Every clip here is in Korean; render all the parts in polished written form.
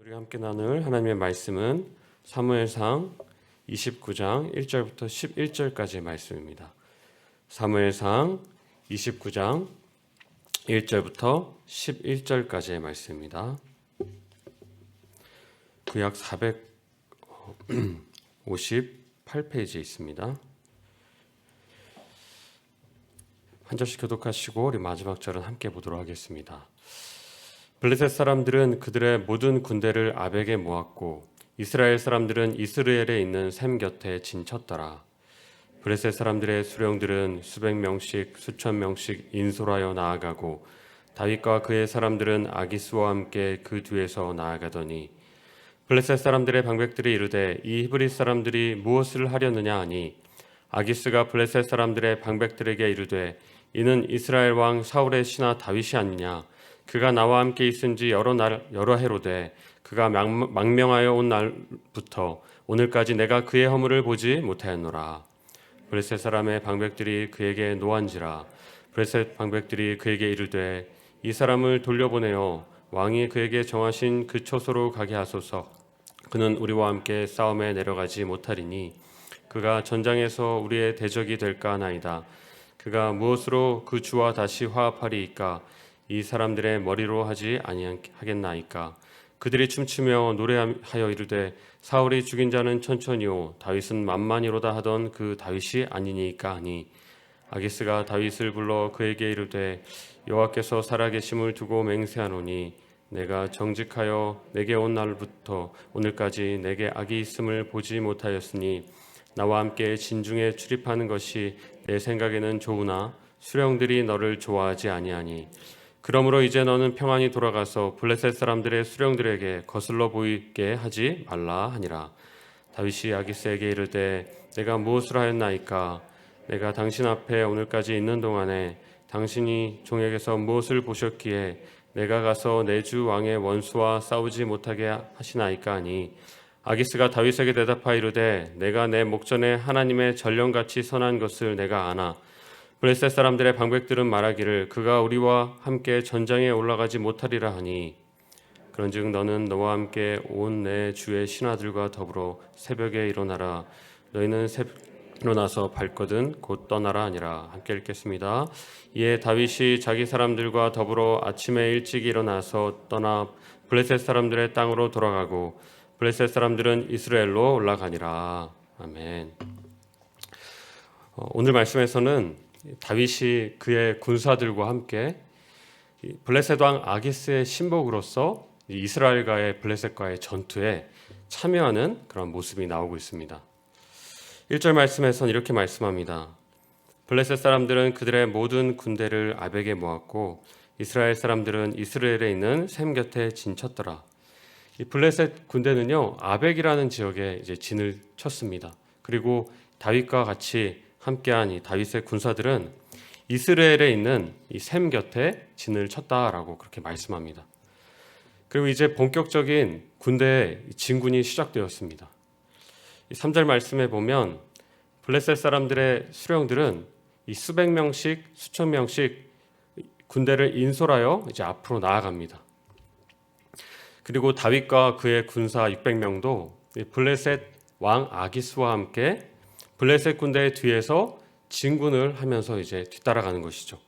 우리가 함께 나눌 하나님의 말씀은 사무엘상 29장 1절부터 11절까지의 말씀입니다. 사무엘상 29장 1절부터 11절까지의 말씀입니다. 구약 458페이지에 있습니다. 한 절씩 교독하시고 우리 마지막 절은 함께 보도록 하겠습니다. 블레셋 사람들은 그들의 모든 군대를 아벡에 모았고 이스라엘 사람들은 이스라엘에 있는 샘 곁에 진쳤더라. 블레셋 사람들의 수령들은 수백 명씩 수천 명씩 인솔하여 나아가고 다윗과 그의 사람들은 아기스와 함께 그 뒤에서 나아가더니 블레셋 사람들의 방백들이 이르되 이 히브리 사람들이 무엇을 하려느냐 하니 아기스가 블레셋 사람들의 방백들에게 이르되 이는 이스라엘 왕 사울의 신하 다윗이 아니냐. 그가 나와 함께 있은지 여러 해로되 그가 망명하여 온 날부터 오늘까지 내가 그의 허물을 보지 못하였노라. 블레셋 사람의 방백들이 그에게 노한지라. 블레셋 방백들이 그에게 이르되 이 사람을 돌려보내어 왕이 그에게 정하신 그 처소로 가게 하소서. 그는 우리와 함께 싸움에 내려가지 못하리니 그가 전장에서 우리의 대적이 될까 하나이다. 그가 무엇으로 그 주와 다시 화합하리이까? 이 사람들의 머리로 하지 아니하겠나이까? 그들이 춤추며 노래하여 이르되 사울이 죽인 자는 천천히요 다윗은 만만히로다 하던 그 다윗이 아니니까 하니 아기스가 다윗을 불러 그에게 이르되 여호와께서 살아계심을 두고 맹세하노니 내가 정직하여 내게 온 날부터 오늘까지 내게 악이 있음을 보지 못하였으니 나와 함께 진중에 출입하는 것이 내 생각에는 좋으나 수령들이 너를 좋아하지 아니하니 그러므로 이제 너는 평안히 돌아가서 블레셋 사람들의 수령들에게 거슬러 보이게 하지 말라 하니라. 다윗이 아기스에게 이르되 내가 무엇을 하였나이까? 내가 당신 앞에 오늘까지 있는 동안에 당신이 종에게서 무엇을 보셨기에 내가 가서 내 주 왕의 원수와 싸우지 못하게 하시나이까 하니 아기스가 다윗에게 대답하여 이르되 내가 내 목전에 하나님의 전령같이 선한 것을 내가 아나 블레셋 사람들의 방백들은 말하기를 그가 우리와 함께 전장에 올라가지 못하리라 하니 그런즉 너는 너와 함께 온 내 주의 신하들과 더불어 새벽에 일어나라. 너희는 일어나서 발거든 곧 떠나라 하니라. 함께 읽겠습니다. 이에 다윗이 자기 사람들과 더불어 아침에 일찍 일어나서 떠나 블레셋 사람들의 땅으로 돌아가고 블레셋 사람들은 이스라엘로 올라가니라. 아멘. 오늘 말씀에서는 다윗이 그의 군사들과 함께 블레셋 왕 아기스의 신복으로서 이스라엘과의 블레셋과의 전투에 참여하는 그런 모습이 나오고 있습니다. 1절 말씀에서는 이렇게 말씀합니다. 블레셋 사람들은 그들의 모든 군대를 아벡에 모았고 이스라엘 사람들은 이스라엘에 있는 샘 곁에 진쳤더라. 이 블레셋 군대는요 아벡이라는 지역에 이제 진을 쳤습니다. 그리고 다윗과 같이 함께한 이 다윗의 군사들은 이스라엘에 있는 이 샘 곁에 진을 쳤다라고 그렇게 말씀합니다. 그리고 이제 본격적인 군대의 진군이 시작되었습니다. 이 3절 말씀에 보면 블레셋 사람들의 수령들은 이 수백 명씩 수천 명씩 군대를 인솔하여 이제 앞으로 나아갑니다. 그리고 다윗과 그의 군사 600명도 블레셋 왕 아기스와 함께 블레셋 군대의 뒤에서 진군을 하면서 이제 뒤따라가는 것이죠.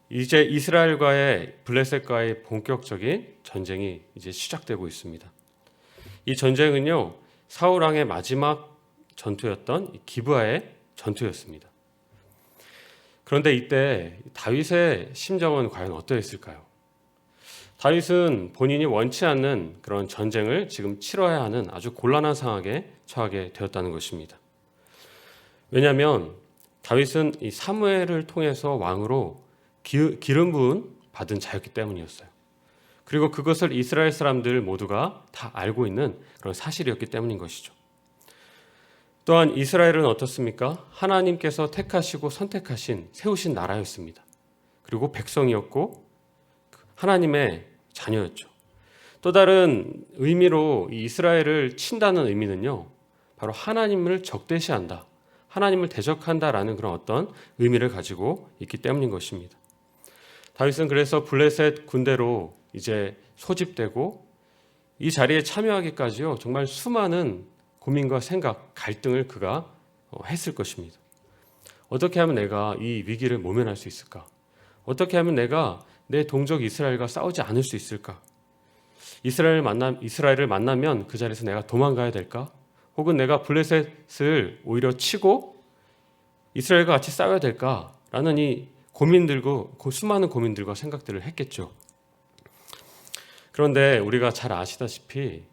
이제 이스라엘과의 블레셋과의 본격적인 전쟁이 이제 시작되고 있습니다. 이 전쟁은요 사울 왕의 마지막 전투였던 기브아의 전투였습니다. 그런데 이때 다윗의 심정은 과연 어떠했을까요? 다윗은 본인이 원치 않는 그런 전쟁을 지금 치러야 하는 아주 곤란한 상황에 처하게 되었다는 것입니다. 왜냐하면 다윗은 이 사무엘을 통해서 왕으로 기름 부은 받은 자였기 때문이었어요. 그리고 그것을 이스라엘 사람들 모두가 다 알고 있는 그런 사실이었기 때문인 것이죠. 또한 이스라엘은 어떻습니까? 하나님께서 택하시고 선택하신 세우신 나라였습니다. 그리고 백성이었고 하나님의 자녀였죠. 또 다른 의미로 이 이스라엘을 친다는 의미는요 바로 하나님을 적대시한다, 하나님을 대적한다라는 그런 어떤 의미를 가지고 있기 때문인 것입니다. 다윗은 그래서 블레셋 군대로 이제 소집되고 이 자리에 참여하기까지요, 정말 수많은 고민과 생각, 갈등을 그가 했을 것입니다. 어떻게 하면 내가 이 위기를 모면할 수 있을까? 어떻게 하면 내가 내 동족 이스라엘과 싸우지 않을 수 있을까? 이스라엘을 만나면 그 자리에서 내가 도망가야 될까? 혹은 내가 블레셋을 오히려 치고 이스라엘과 같이 싸워야 될까라는 이 수많은 고민들과 생각들을 했겠죠. 그런데 우리가 잘 아시다시피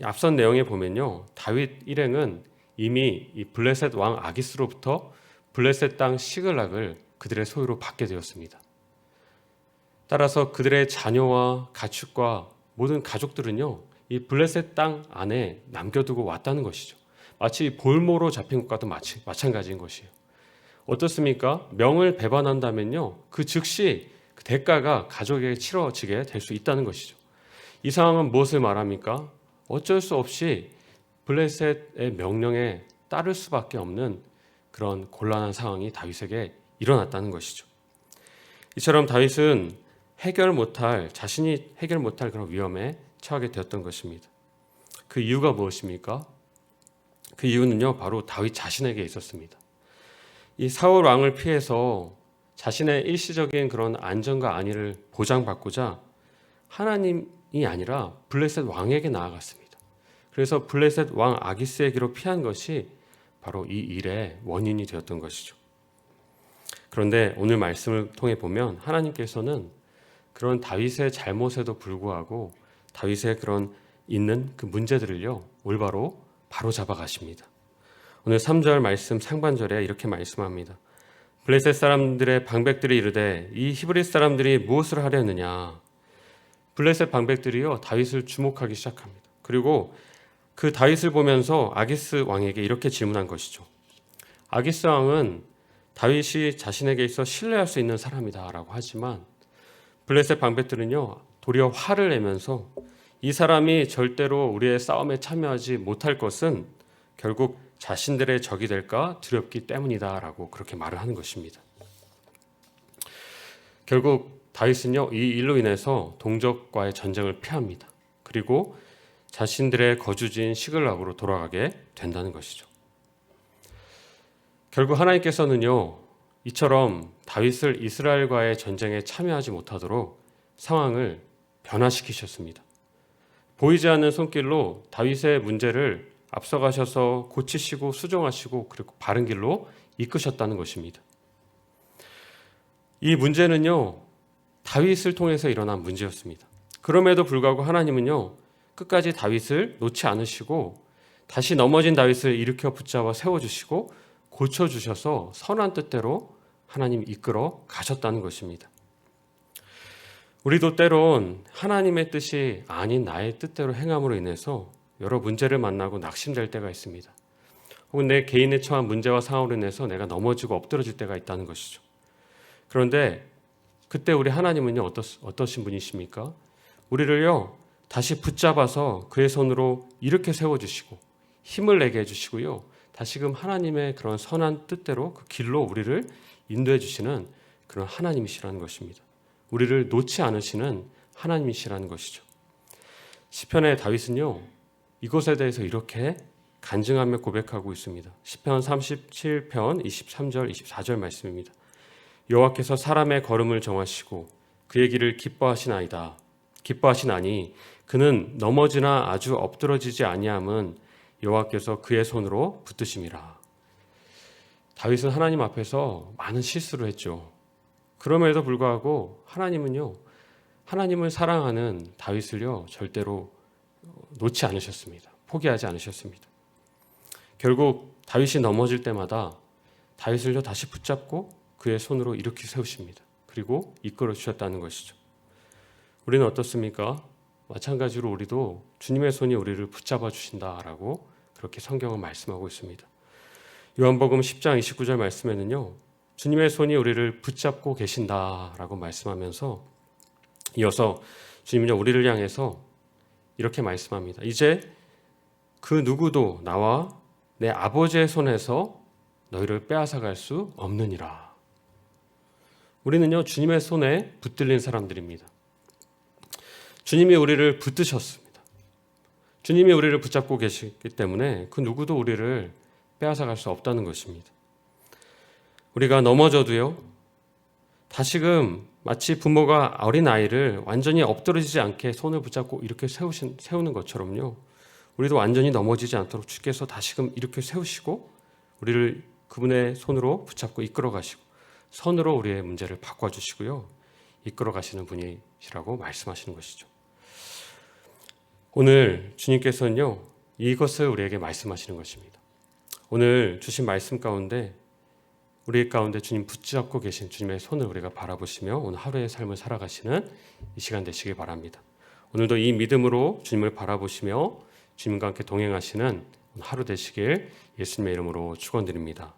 앞선 내용에 보면요, 다윗 일행은 이미 이 블레셋 왕 아기스로부터 블레셋 땅 시글락을 그들의 소유로 받게 되었습니다. 따라서 그들의 자녀와 가축과 모든 가족들은요, 이 블레셋 땅 안에 남겨두고 왔다는 것이죠. 마치 볼모로 잡힌 것과도 마찬가지인 것이에요. 어떻습니까? 명을 배반한다면요, 그 즉시 그 대가가 가족에게 치러지게 될 수 있다는 것이죠. 이 상황은 무엇을 말합니까? 어쩔 수 없이 블레셋의 명령에 따를 수밖에 없는 그런 곤란한 상황이 다윗에게 일어났다는 것이죠. 이처럼 다윗은 자신이 해결 못할 그런 위험에 처하게 되었던 것입니다. 그 이유가 무엇입니까? 그 이유는요, 바로 다윗 자신에게 있었습니다. 이 사울 왕을 피해서 자신의 일시적인 그런 안전과 안위를 보장받고자 하나님이 아니라 블레셋 왕에게 나아갔습니다. 그래서 블레셋 왕 아기스에게로 피한 것이 바로 이 일의 원인이 되었던 것이죠. 그런데 오늘 말씀을 통해 보면 하나님께서는 그런 다윗의 잘못에도 불구하고 다윗의 그런 있는 그 문제들을요, 올바로 바로잡아 가십니다. 오늘 3절 말씀 상반절에 이렇게 말씀합니다. 블레셋 사람들의 방백들이 이르되 이 히브리 사람들이 무엇을 하려느냐. 블레셋 방백들이요, 다윗을 주목하기 시작합니다. 그리고 그 다윗을 보면서 아기스 왕에게 이렇게 질문한 것이죠. 아기스 왕은 다윗이 자신에게 있어 신뢰할 수 있는 사람이다 라고 하지만 블레셋 방백들은요, 도리어 화를 내면서 이 사람이 절대로 우리의 싸움에 참여하지 못할 것은 결국 자신들의 적이 될까 두렵기 때문이다 라고 그렇게 말을 하는 것입니다. 결국 다윗은요, 이 일로 인해서 동족과의 전쟁을 피합니다. 그리고 자신들의 거주지인 시글락으로 돌아가게 된다는 것이죠. 결국 하나님께서는요, 이처럼 다윗을 이스라엘과의 전쟁에 참여하지 못하도록 상황을 변화시키셨습니다. 보이지 않는 손길로 다윗의 문제를 앞서가셔서 고치시고 수정하시고 그리고 바른 길로 이끄셨다는 것입니다. 이 문제는요, 다윗을 통해서 일어난 문제였습니다. 그럼에도 불구하고 하나님은요, 끝까지 다윗을 놓지 않으시고 다시 넘어진 다윗을 일으켜 붙잡아 세워주시고 고쳐주셔서 선한 뜻대로 하나님 이끌어 가셨다는 것입니다. 우리도 때론 하나님의 뜻이 아닌 나의 뜻대로 행함으로 인해서 여러 문제를 만나고 낙심될 때가 있습니다. 혹은 내 개인에 처한 문제와 상황으로 인해서 내가 넘어지고 엎드러질 때가 있다는 것이죠. 그런데 그때 우리 하나님은요, 어떠신 분이십니까? 우리를요, 다시 붙잡아서 그의 손으로 이렇게 세워주시고 힘을 내게 해주시고요, 다시금 하나님의 그런 선한 뜻대로 그 길로 우리를 인도해 주시는 그런 하나님이시라는 것입니다. 우리를 놓지 않으시는 하나님이시라는 것이죠. 시편의 다윗은요, 이것에 대해서 이렇게 간증하며 고백하고 있습니다. 시편 37편 23절 24절 말씀입니다. 여호와께서 사람의 걸음을 정하시고 그의 길을 기뻐하시나니 그는 넘어지나 아주 엎드러지지 아니함은 여호와께서 그의 손으로 붙드심이라. 다윗은 하나님 앞에서 많은 실수를 했죠. 그럼에도 불구하고 하나님을 사랑하는 다윗을요, 절대로 놓지 않으셨습니다. 포기하지 않으셨습니다. 결국 다윗이 넘어질 때마다 다윗을요, 다시 붙잡고 그의 손으로 일으켜 세우십니다. 그리고 이끌어 주셨다는 것이죠. 우리는 어떻습니까? 마찬가지로 우리도 주님의 손이 우리를 붙잡아 주신다라고 그렇게 성경은 말씀하고 있습니다. 요한복음 10장 29절 말씀에는요, 주님의 손이 우리를 붙잡고 계신다라고 말씀하면서 이어서 주님은요, 우리를 향해서 이렇게 말씀합니다. 이제 그 누구도 나와 내 아버지의 손에서 너희를 빼앗아갈 수 없느니라. 우리는요, 주님의 손에 붙들린 사람들입니다. 주님이 우리를 붙드셨습니다. 주님이 우리를 붙잡고 계시기 때문에 그 누구도 우리를 빼앗아갈 수 없다는 것입니다. 우리가 넘어져도요, 다시금 마치 부모가 어린 아이를 완전히 엎드러지지 않게 손을 붙잡고 이렇게 세우는 것처럼요, 우리도 완전히 넘어지지 않도록 주께서 다시금 이렇게 세우시고 우리를 그분의 손으로 붙잡고 이끌어 가시고 선으로 우리의 문제를 바꿔주시고요, 이끌어 가시는 분이시라고 말씀하시는 것이죠. 오늘 주님께서는요, 이것을 우리에게 말씀하시는 것입니다. 오늘 주신 말씀 가운데 우리 가운데 주님 붙잡고 계신 주님의 손을 우리가 바라보시며 오늘 하루의 삶을 살아가시는 이 시간 되시길 바랍니다. 오늘도 이 믿음으로 주님을 바라보시며 주님과 함께 동행하시는 하루 되시길 예수님의 이름으로 축원드립니다.